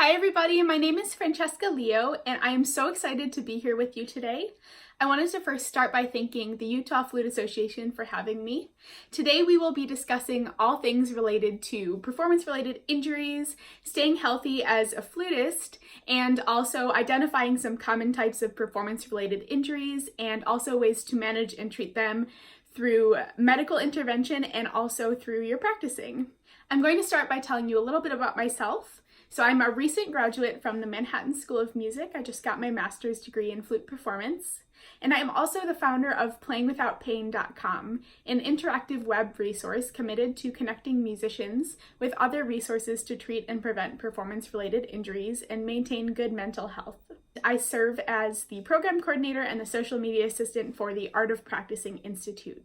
Hi everybody, my name is Francesca Leo and I am so excited to be here with you today. I wanted to first start by thanking the Utah Flute Association for having me. Today we will be discussing all things related to performance-related injuries, staying healthy as a flutist, and also identifying some common types of performance-related injuries and also ways to manage and treat them through medical intervention and also through your practicing. I'm going to start by telling you a little bit about myself. So I'm a recent graduate from the Manhattan School of Music. I just got my master's degree in flute performance. And I am also the founder of PlayingWithoutPain.com, an interactive web resource committed to connecting musicians with other resources to treat and prevent performance-related injuries and maintain good mental health. I serve as the program coordinator and the social media assistant for the Art of Practicing Institute.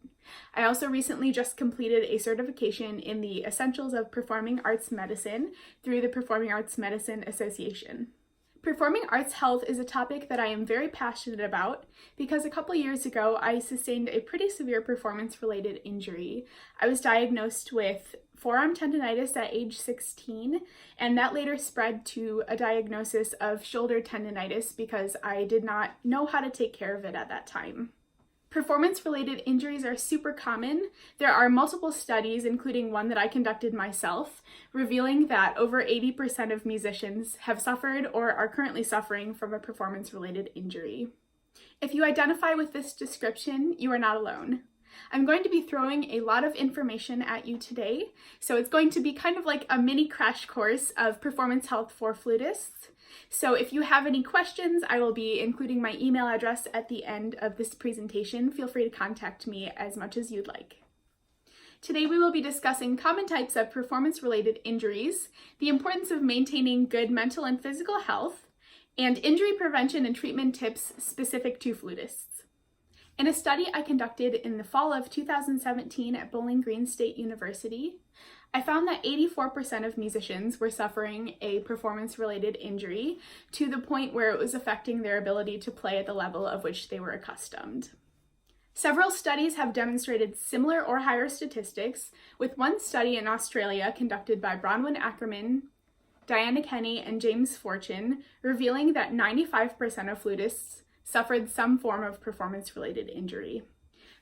I also recently just completed a certification in the Essentials of Performing Arts Medicine through the Performing Arts Medicine Association. Performing arts health is a topic that I am very passionate about because a couple years ago I sustained a pretty severe performance-related injury. I was diagnosed with forearm tendonitis at age 16, and that later spread to a diagnosis of shoulder tendonitis because I did not know how to take care of it at that time. Performance-related injuries are super common. There are multiple studies, including one that I conducted myself, revealing that over 80% of musicians have suffered or are currently suffering from a performance-related injury. If you identify with this description, you are not alone. I'm going to be throwing a lot of information at you today, so it's going to be kind of like a mini crash course of performance health for flutists. So if you have any questions, I will be including my email address at the end of this presentation. Feel free to contact me as much as you'd like. Today we will be discussing common types of performance-related injuries, the importance of maintaining good mental and physical health, and injury prevention and treatment tips specific to flutists. In a study I conducted in the fall of 2017 at Bowling Green State University, I found that 84% of musicians were suffering a performance-related injury to the point where it was affecting their ability to play at the level of which they were accustomed. Several studies have demonstrated similar or higher statistics, with one study in Australia conducted by Bronwyn Ackerman, Diana Kenny, and James Fortune, revealing that 95% of flutists suffered some form of performance-related injury.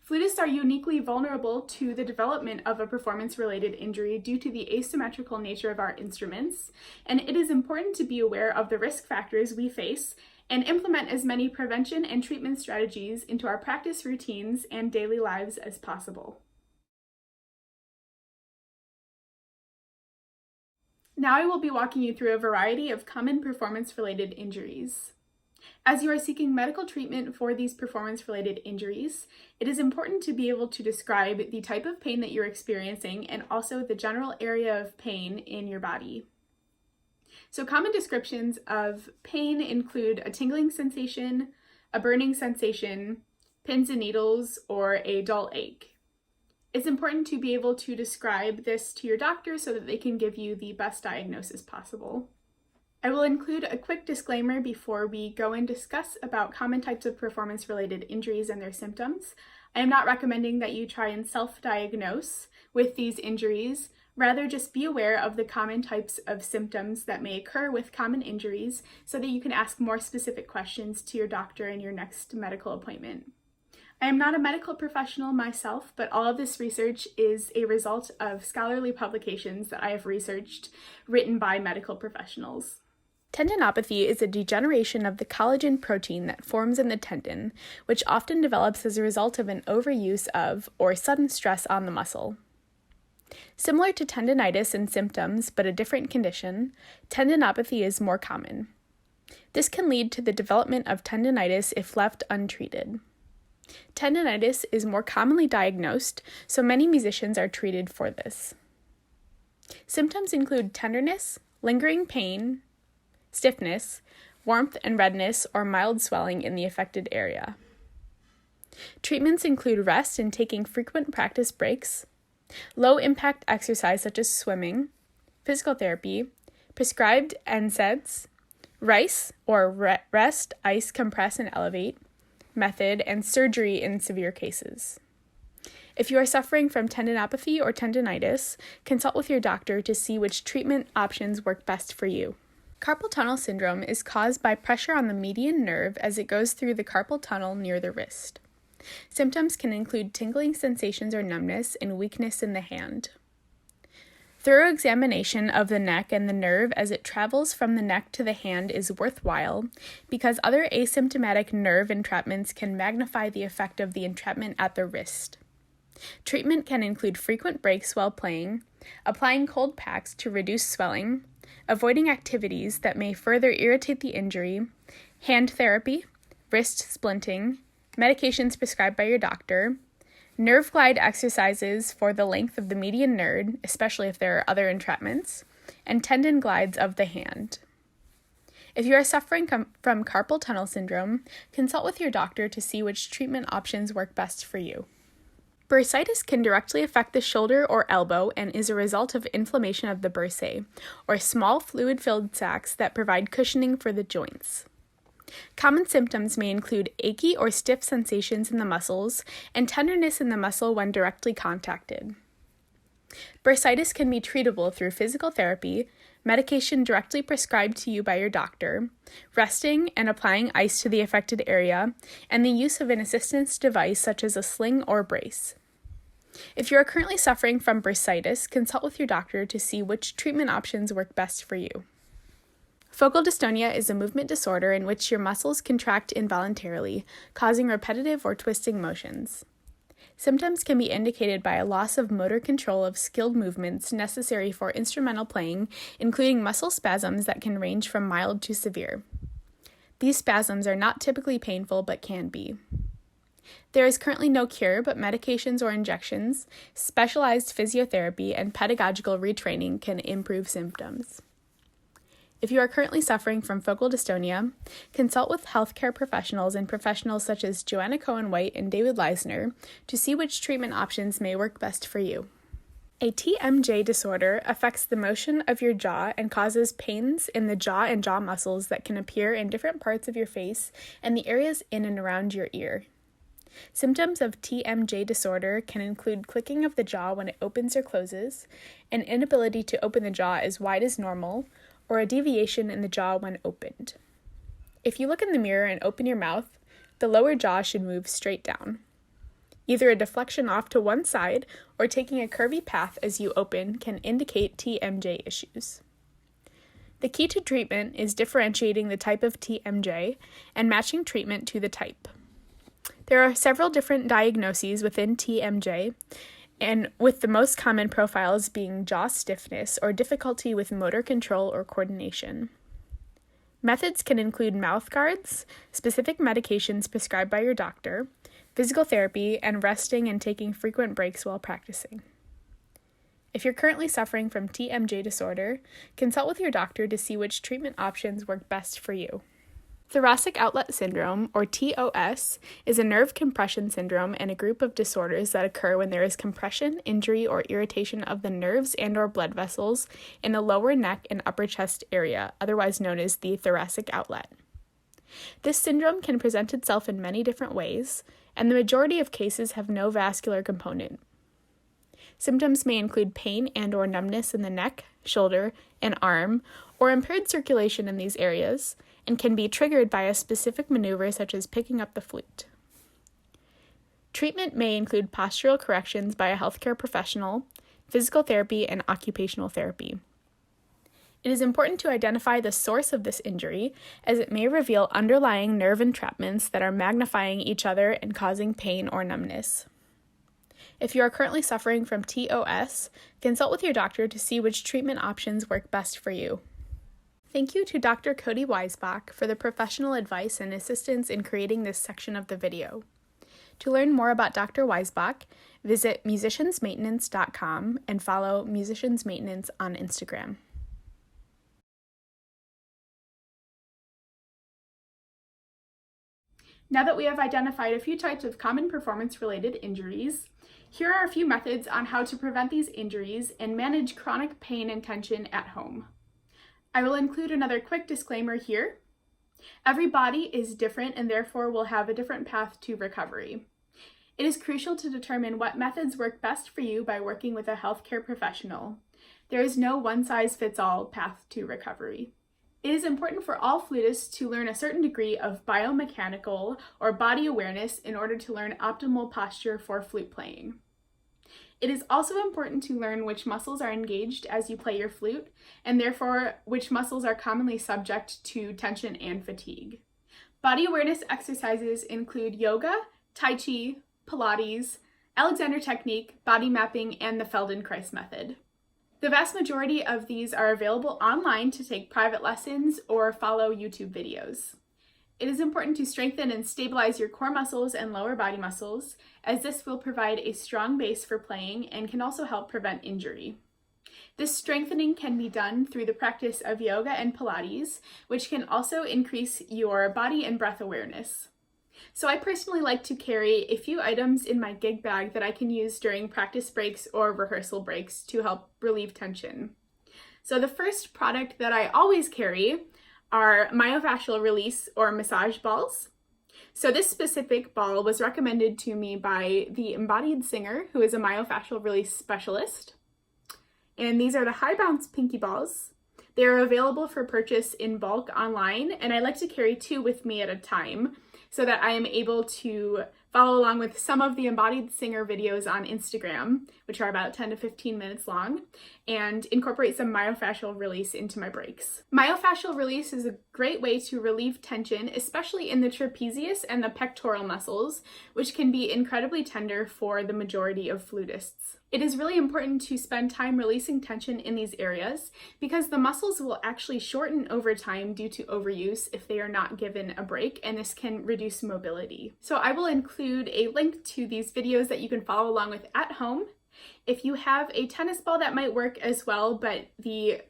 Flutists are uniquely vulnerable to the development of a performance-related injury due to the asymmetrical nature of our instruments, and it is important to be aware of the risk factors we face and implement as many prevention and treatment strategies into our practice routines and daily lives as possible. Now I will be walking you through a variety of common performance-related injuries. As you are seeking medical treatment for these performance-related injuries, it is important to be able to describe the type of pain that you're experiencing and also the general area of pain in your body. So common descriptions of pain include a tingling sensation, a burning sensation, pins and needles, or a dull ache. It's important to be able to describe this to your doctor so that they can give you the best diagnosis possible. I will include a quick disclaimer before we go and discuss about common types of performance-related injuries and their symptoms. I am not recommending that you try and self-diagnose with these injuries. Rather, just be aware of the common types of symptoms that may occur with common injuries so that you can ask more specific questions to your doctor in your next medical appointment. I am not a medical professional myself, but all of this research is a result of scholarly publications that I have researched written by medical professionals. Tendinopathy is a degeneration of the collagen protein that forms in the tendon, which often develops as a result of an overuse of or sudden stress on the muscle. Similar to tendinitis in symptoms, but a different condition, tendinopathy is more common. This can lead to the development of tendinitis if left untreated. Tendinitis is more commonly diagnosed, so many musicians are treated for this. Symptoms include tenderness, lingering pain, stiffness, warmth and redness, or mild swelling in the affected area. Treatments include rest and taking frequent practice breaks, low-impact exercise such as swimming, physical therapy, prescribed NSAIDs, RICE or rest, ice, compress, and elevate method, and surgery in severe cases. If you are suffering from tendinopathy or tendinitis, consult with your doctor to see which treatment options work best for you. Carpal tunnel syndrome is caused by pressure on the median nerve as it goes through the carpal tunnel near the wrist. Symptoms can include tingling sensations or numbness and weakness in the hand. Thorough examination of the neck and the nerve as it travels from the neck to the hand is worthwhile because other asymptomatic nerve entrapments can magnify the effect of the entrapment at the wrist. Treatment can include frequent breaks while playing, applying cold packs to reduce swelling, avoiding activities that may further irritate the injury, hand therapy, wrist splinting, medications prescribed by your doctor, nerve glide exercises for the length of the median nerve, especially if there are other entrapments, and tendon glides of the hand. If you are suffering from carpal tunnel syndrome, consult with your doctor to see which treatment options work best for you. Bursitis can directly affect the shoulder or elbow and is a result of inflammation of the bursae, or small fluid-filled sacs that provide cushioning for the joints. Common symptoms may include achy or stiff sensations in the muscles and tenderness in the muscle when directly contacted. Bursitis can be treatable through physical therapy, medication directly prescribed to you by your doctor, resting and applying ice to the affected area, and the use of an assistance device such as a sling or brace. If you are currently suffering from bursitis, consult with your doctor to see which treatment options work best for you. Focal dystonia is a movement disorder in which your muscles contract involuntarily, causing repetitive or twisting motions. Symptoms can be indicated by a loss of motor control of skilled movements necessary for instrumental playing, including muscle spasms that can range from mild to severe. These spasms are not typically painful but can be. There is currently no cure, but medications or injections, specialized physiotherapy, and pedagogical retraining can improve symptoms. If you are currently suffering from focal dystonia, consult with healthcare professionals and professionals such as Joanna Cohen-White and David Leisner to see which treatment options may work best for you. A TMJ disorder affects the motion of your jaw and causes pains in the jaw and jaw muscles that can appear in different parts of your face and the areas in and around your ear. Symptoms of TMJ disorder can include clicking of the jaw when it opens or closes, an inability to open the jaw as wide as normal, or a deviation in the jaw when opened. If you look in the mirror and open your mouth, the lower jaw should move straight down. Either a deflection off to one side or taking a curvy path as you open can indicate TMJ issues. The key to treatment is differentiating the type of TMJ and matching treatment to the type. There are several different diagnoses within TMJ, and with the most common profiles being jaw stiffness or difficulty with motor control or coordination. Methods can include mouth guards, specific medications prescribed by your doctor, physical therapy, and resting and taking frequent breaks while practicing. If you're currently suffering from TMJ disorder, consult with your doctor to see which treatment options work best for you. Thoracic outlet syndrome, or TOS, is a nerve compression syndrome and a group of disorders that occur when there is compression, injury, or irritation of the nerves and/or blood vessels in the lower neck and upper chest area, otherwise known as the thoracic outlet. This syndrome can present itself in many different ways, and the majority of cases have no vascular component. Symptoms may include pain and/or numbness in the neck, shoulder, and arm, or impaired circulation in these areas, and can be triggered by a specific maneuver such as picking up the flute. Treatment may include postural corrections by a healthcare professional, physical therapy, and occupational therapy. It is important to identify the source of this injury, as it may reveal underlying nerve entrapments that are magnifying each other and causing pain or numbness. If you are currently suffering from TOS, consult with your doctor to see which treatment options work best for you. Thank you to Dr. Cody Weisbach for the professional advice and assistance in creating this section of the video. To learn more about Dr. Weisbach, visit musiciansmaintenance.com and follow Musicians Maintenance on Instagram. Now that we have identified a few types of common performance-related injuries, here are a few methods on how to prevent these injuries and manage chronic pain and tension at home. I will include another quick disclaimer here. Every body is different and therefore will have a different path to recovery. It is crucial to determine what methods work best for you by working with a healthcare professional. There is no one-size-fits-all path to recovery. It is important for all flutists to learn a certain degree of biomechanical or body awareness in order to learn optimal posture for flute playing. It is also important to learn which muscles are engaged as you play your flute, and therefore which muscles are commonly subject to tension and fatigue. Body awareness exercises include yoga, tai chi, Pilates, Alexander technique, body mapping, and the Feldenkrais method. The vast majority of these are available online to take private lessons or follow YouTube videos. It is important to strengthen and stabilize your core muscles and lower body muscles, as this will provide a strong base for playing and can also help prevent injury. This strengthening can be done through the practice of yoga and Pilates, which can also increase your body and breath awareness. So I personally like to carry a few items in my gig bag that I can use during practice breaks or rehearsal breaks to help relieve tension. So the first product that I always carry are myofascial release or massage balls. So this specific ball was recommended to me by the embodied singer, who is a myofascial release specialist. And these are the high bounce pinky balls. They are available for purchase in bulk online, and I like to carry 2 with me at a time so that I am able to follow along with some of the embodied singer videos on Instagram, which are about 10 to 15 minutes long, and incorporate some myofascial release into my breaks. Myofascial release is a great way to relieve tension, especially in the trapezius and the pectoral muscles, which can be incredibly tender for the majority of flutists. It is really important to spend time releasing tension in these areas because the muscles will actually shorten over time due to overuse if they are not given a break, and this can reduce mobility. So I will include a link to these videos that you can follow along with at home. If you have a tennis ball, that might work as well, but the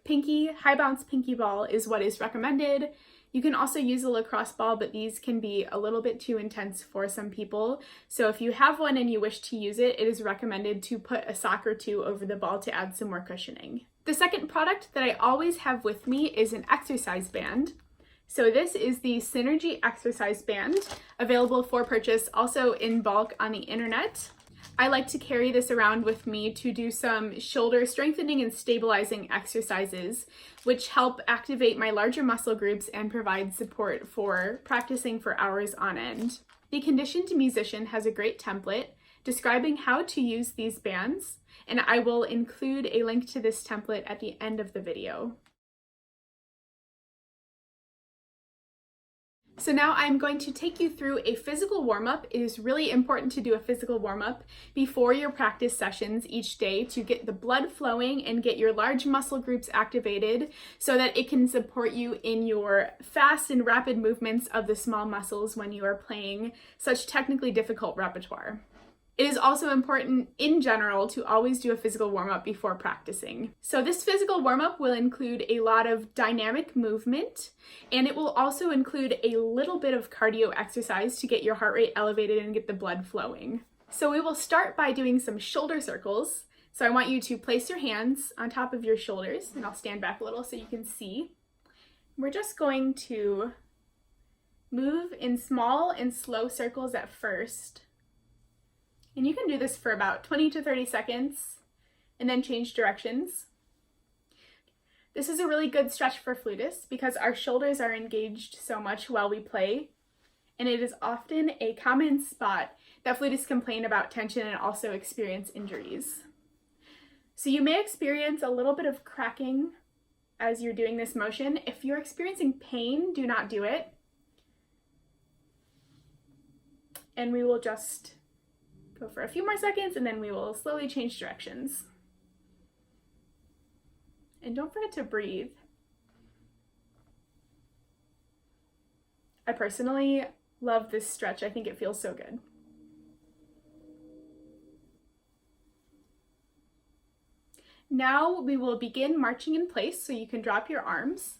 high bounce pinky ball is what is recommended. You can also use a lacrosse ball, but these can be a little bit too intense for some people. So if you have one and you wish to use it, it is recommended to put a sock or 2 over the ball to add some more cushioning. The second product that I always have with me is an exercise band. So this is the Synergy exercise band, available for purchase also in bulk on the internet. I like to carry this around with me to do some shoulder strengthening and stabilizing exercises, which help activate my larger muscle groups and provide support for practicing for hours on end. The Conditioned Musician has a great template describing how to use these bands, and I will include a link to this template at the end of the video. So now I'm going to take you through a physical warm-up. It is really important to do a physical warm-up before your practice sessions each day to get the blood flowing and get your large muscle groups activated so that it can support you in your fast and rapid movements of the small muscles when you are playing such technically difficult repertoire. It is also important in general to always do a physical warm-up before practicing. So this physical warm-up will include a lot of dynamic movement, and it will also include a little bit of cardio exercise to get your heart rate elevated and get the blood flowing. So we will start by doing some shoulder circles. So I want you to place your hands on top of your shoulders, and I'll stand back a little so you can see. We're just going to move in small and slow circles at first. And you can do this for about 20 to 30 seconds and then change directions. This is a really good stretch for flutists because our shoulders are engaged so much while we play, and it is often a common spot that flutists complain about tension and also experience injuries. So you may experience a little bit of cracking as you're doing this motion. If you're experiencing pain, do not do it. And we will just go for a few more seconds, and then we will slowly change directions. And don't forget to breathe. I personally love this stretch. I think it feels so good. Now we will begin marching in place, so you can drop your arms,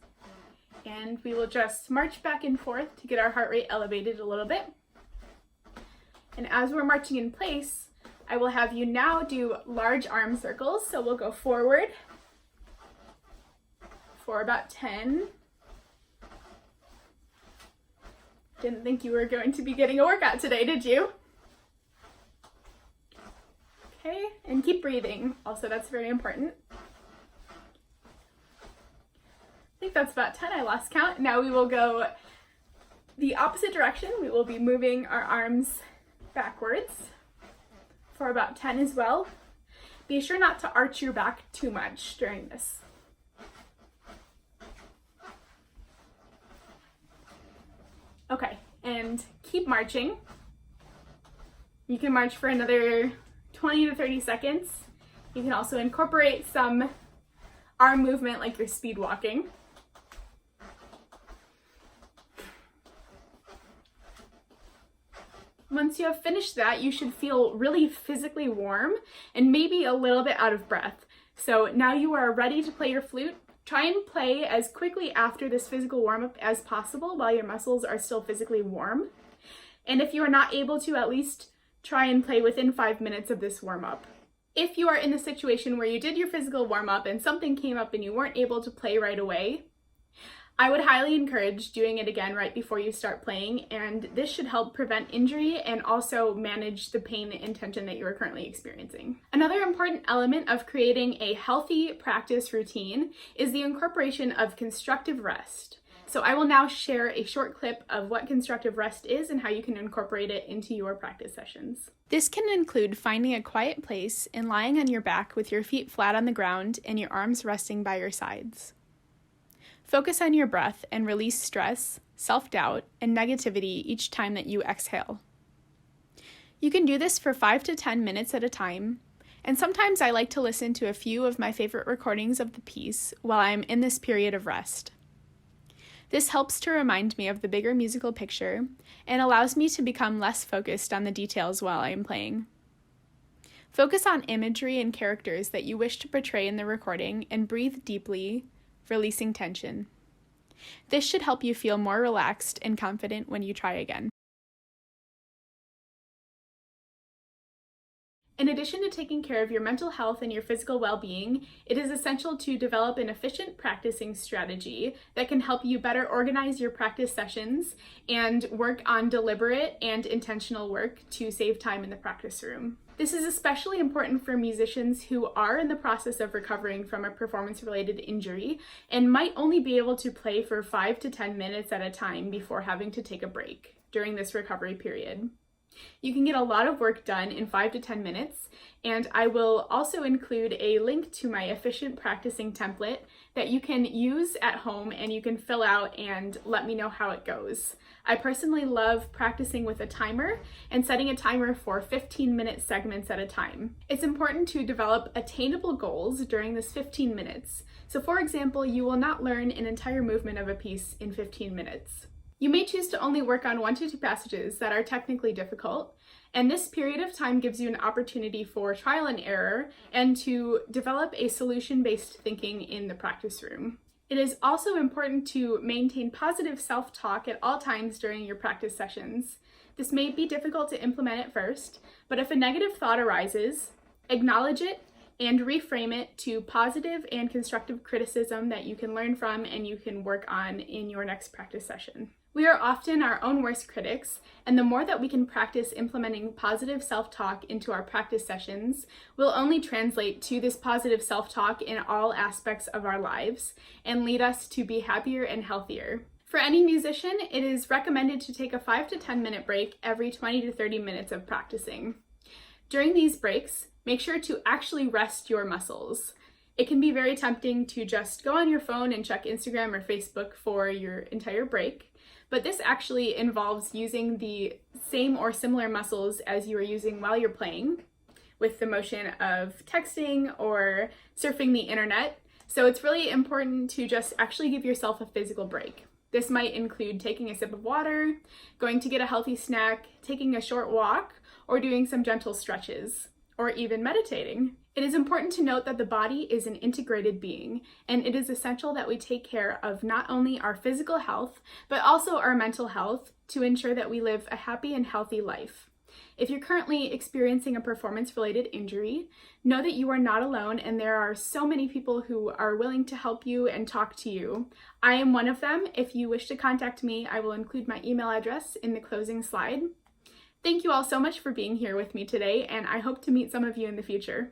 and we will just march back and forth to get our heart rate elevated a little bit. And as we're marching in place, I will have you now do large arm circles. So we'll go forward for about 10. Didn't think you were going to be getting a workout today, did you? Okay, and keep breathing. Also, that's very important. think that's about 10. I lost count. Now we will go the opposite direction. We will be moving our arms backwards for about 10 as well. Be sure not to arch your back too much during this. Okay, and keep marching. You can march for another 20 to 30 seconds. You can also incorporate some arm movement like you're speed walking. Once you have finished that, you should feel really physically warm and maybe a little bit out of breath. So now you are ready to play your flute. Try and play as quickly after this physical warm-up as possible while your muscles are still physically warm. And if you are not able to, at least try and play within 5 minutes of this warm-up. If you are in the situation where you did your physical warm-up and something came up and you weren't able to play right away, I would highly encourage doing it again right before you start playing, and this should help prevent injury and also manage the pain and tension that you are currently experiencing. Another important element of creating a healthy practice routine is the incorporation of constructive rest. So I will now share a short clip of what constructive rest is and how you can incorporate it into your practice sessions. This can include finding a quiet place and lying on your back with your feet flat on the ground and your arms resting by your sides. Focus on your breath and release stress, self-doubt, and negativity each time that you exhale. You can do this for 5 to 10 minutes at a time, and sometimes I like to listen to a few of my favorite recordings of the piece while I'm in this period of rest. This helps to remind me of the bigger musical picture and allows me to become less focused on the details while I am playing. Focus on imagery and characters that you wish to portray in the recording and breathe deeply, releasing tension. This should help you feel more relaxed and confident when you try again. In addition to taking care of your mental health and your physical well-being, it is essential to develop an efficient practicing strategy that can help you better organize your practice sessions and work on deliberate and intentional work to save time in the practice room. This is especially important for musicians who are in the process of recovering from a performance-related injury and might only be able to play for 5 to 10 minutes at a time before having to take a break during this recovery period. You can get a lot of work done in 5 to 10 minutes, and I will also include a link to my efficient practicing template that you can use at home and you can fill out and let me know how it goes. I personally love practicing with a timer and setting a timer for 15-minute segments at a time. It's important to develop attainable goals during this 15 minutes. So for example, you will not learn an entire movement of a piece in 15 minutes. You may choose to only work on 1 to 2 passages that are technically difficult, and this period of time gives you an opportunity for trial and error and to develop a solution-based thinking in the practice room. It is also important to maintain positive self-talk at all times during your practice sessions. This may be difficult to implement at first, but if a negative thought arises, acknowledge it and reframe it to positive and constructive criticism that you can learn from and you can work on in your next practice session. We are often our own worst critics, and the more that we can practice implementing positive self-talk into our practice sessions will only translate to this positive self-talk in all aspects of our lives and lead us to be happier and healthier. For any musician, it is recommended to take a 5 to 10 minute break every 20 to 30 minutes of practicing. During these breaks, make sure to actually rest your muscles. It can be very tempting to just go on your phone and check Instagram or Facebook for your entire break. But this actually involves using the same or similar muscles as you are using while you're playing, with the motion of texting or surfing the internet. So it's really important to just actually give yourself a physical break. This might include taking a sip of water, going to get a healthy snack, taking a short walk, or doing some gentle stretches, or even meditating. It is important to note that the body is an integrated being, and it is essential that we take care of not only our physical health, but also our mental health to ensure that we live a happy and healthy life. If you're currently experiencing a performance-related injury, know that you are not alone and there are so many people who are willing to help you and talk to you. I am one of them. If you wish to contact me, I will include my email address in the closing slide. Thank you all so much for being here with me today, and I hope to meet some of you in the future.